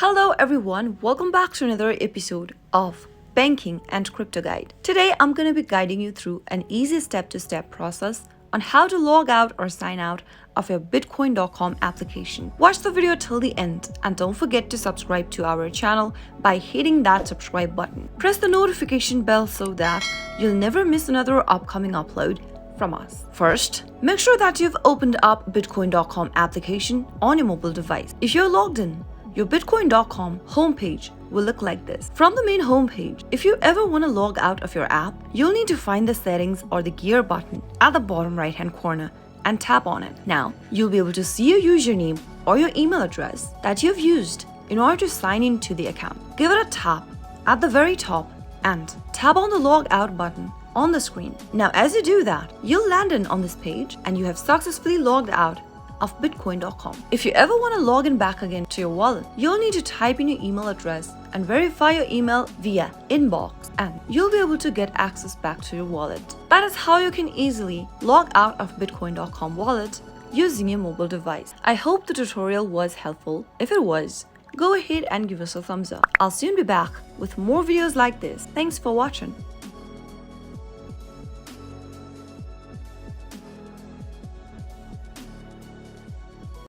Hello everyone, welcome back to another episode of Banking and Crypto Guide. Today I'm going to be guiding you through an easy step-to-step process on how to log out or sign out of your Bitcoin.com application. Watch the video till the end and don't forget to subscribe to our channel by hitting that subscribe button. Press the notification bell so that you'll never miss another upcoming upload from us. First, make sure that you've opened up Bitcoin.com application on your mobile device. If you're logged in, your Bitcoin.com homepage will look like this. From the main homepage, if you ever want to log out of your app, you'll need to find the settings or the gear button at the bottom right hand corner and tap on it. Now, you'll be able to see your username or your email address that you've used in order to sign into the account. Give it a tap at the very top and tap on the log out button on the screen. Now, as you do that, you'll land in on this page and you have successfully logged out of Bitcoin.com. If you ever want to log in back again to your wallet, you'll need to type in your email address and verify your email via inbox, and you'll be able to get access back to your wallet. That is how you can easily log out of Bitcoin.com wallet using your mobile device. I hope the tutorial was helpful. If it was, go ahead and give us a thumbs up. I'll soon be back with more videos like this. Thanks for watching.